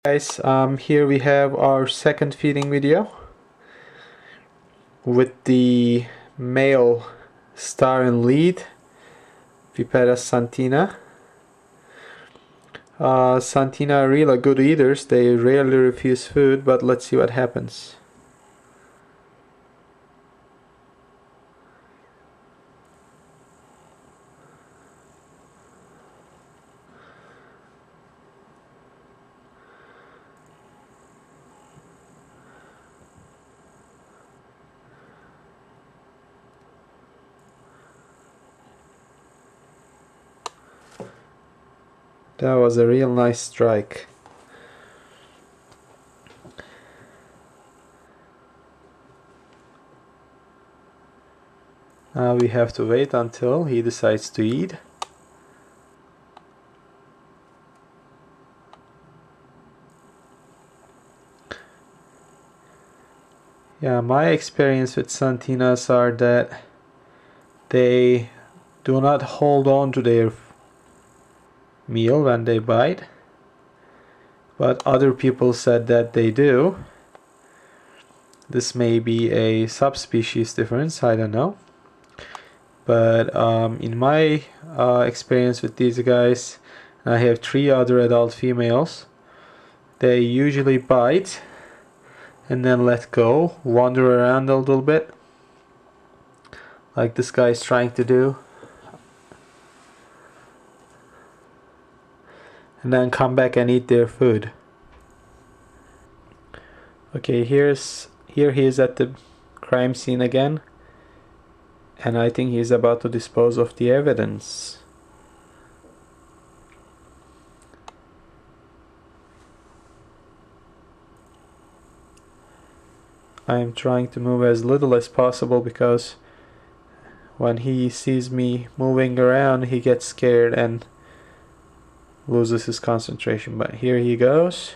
Guys, here we have our second feeding video with the male star and lead Vipera xanthina. Xanthina are really good eaters. They rarely refuse food, but let's see what happens. That was a real nice strike. Now we have to wait until he decides to eat. Yeah, my experience with xanthinas are that they do not hold on to their meal when they bite, but other people said that they do. This may be a subspecies difference, I don't know, but in my experience with these guys, I have 3 other adult females. They usually bite and then let go, wander around a little bit like this guy is trying to do, and then come back and eat their food. Okay, here he is at the crime scene again, and I think he's about to dispose of the evidence. I'm trying to move as little as possible because when he sees me moving around, he gets scared and loses his concentration. But here he goes.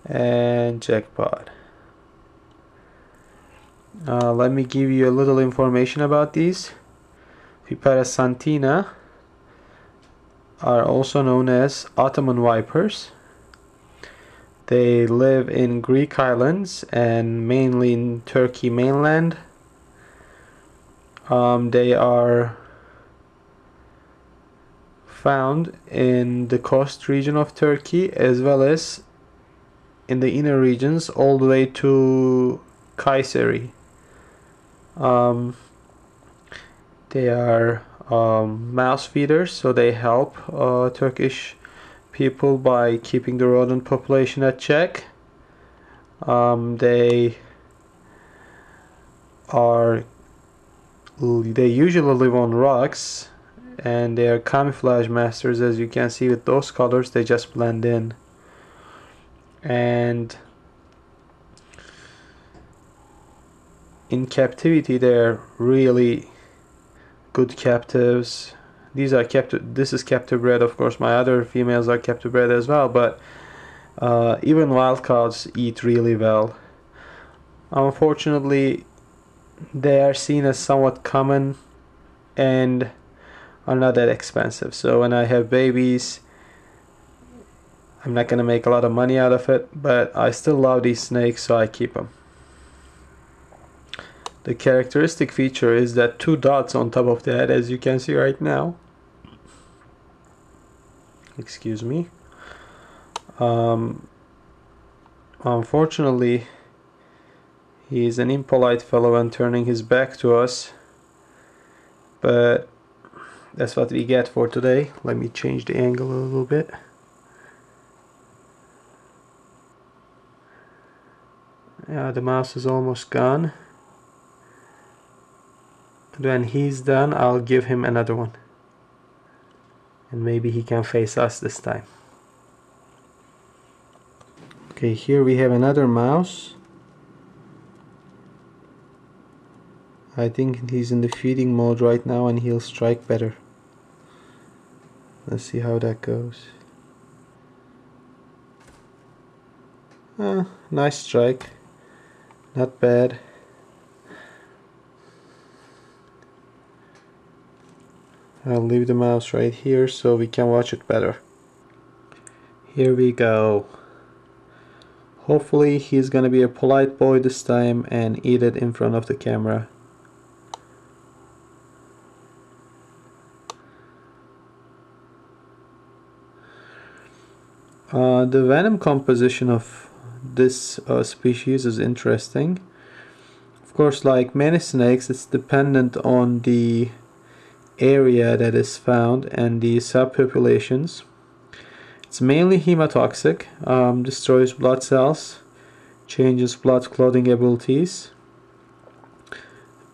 And jackpot. Let me give you a little information about these. Vipera xanthina are also known as Ottoman Vipers. They live in Greek islands and mainly in Turkey mainland. They are found in the coast region of Turkey as well as in the inner regions all the way to Kayseri. They are mouse feeders, so they help Turkish people by keeping the rodent population at check. They usually live on rocks, and they are camouflage masters. As you can see with those colors, they just blend in. And in captivity, they're really good captives. This is captive bred, of course. My other females are captive bred as well, but even wild caught eat really well. Unfortunately, they are seen as somewhat common and are not that expensive. So when I have babies, I'm not gonna make a lot of money out of it, but I still love these snakes, so I keep them. The characteristic feature is that 2 dots on top of the head, as you can see right now. Excuse me. Unfortunately, he is an impolite fellow and turning his back to us, but that's what we get for today. Let me change the angle a little bit. Yeah, the mouse is almost gone. And when he's done, I'll give him another one. And maybe he can face us this time. Okay, here we have another mouse. I think he's in the feeding mode right now and he'll strike better. Let's see how that goes. Nice strike. Not bad. I'll leave the mouse right here so we can watch it better. Here we go. Hopefully he's gonna be a polite boy this time and eat it in front of the camera. The venom composition of this species is interesting. Of course, like many snakes, it's dependent on the area that is found and the subpopulations. It's mainly hemotoxic, destroys blood cells, changes blood clotting abilities,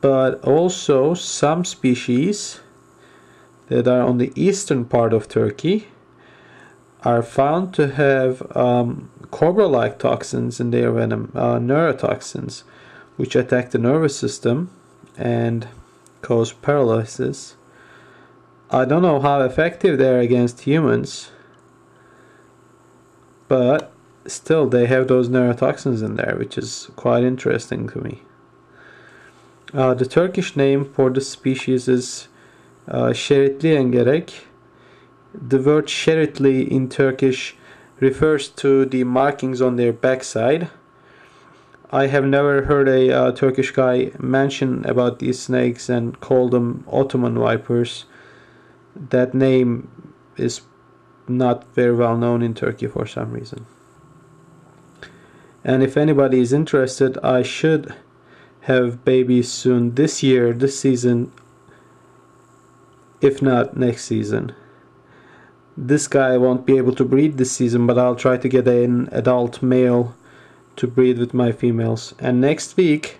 but also some species that are on the eastern part of Turkey are found to have cobra-like toxins in their venom, neurotoxins, which attack the nervous system and cause paralysis. I don't know how effective they are against humans, but still they have those neurotoxins in there, which is quite interesting to me. The Turkish name for this species is şeritli engerek. The word şeritli in Turkish refers to the markings on their backside. I have never heard a Turkish guy mention about these snakes and call them Ottoman Vipers. That name is not very well known in Turkey for some reason. And if anybody is interested, I should have babies soon this year, this season, if not next season. This guy won't be able to breed this season, but I'll try to get an adult male to breed with my females. And next week,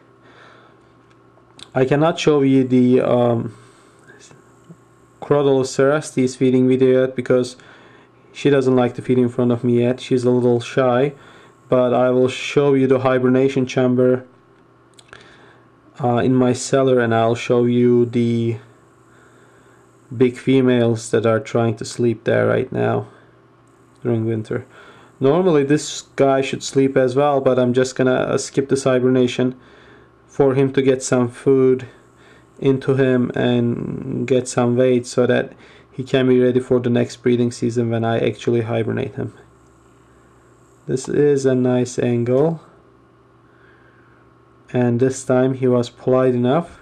I cannot show you the Crotalus cerastes feeding video yet because she doesn't like to feed in front of me yet. She's a little shy, but I will show you the hibernation chamber in my cellar, and I'll show you the big females that are trying to sleep there right now during winter. Normally this guy should sleep as well, but I'm just gonna skip this hibernation for him to get some food into him and get some weight so that he can be ready for the next breeding season when I actually hibernate him. This is a nice angle, and this time he was polite enough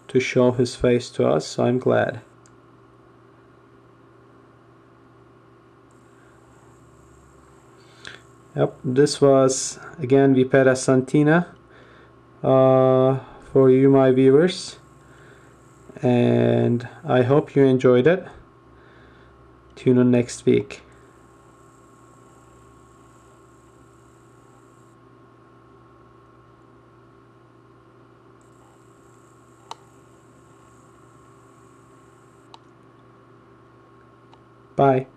to show his face to us, so I'm glad. Yep, this was again Vipera xanthina for you, my viewers, and I hope you enjoyed it. Tune in next week. Bye.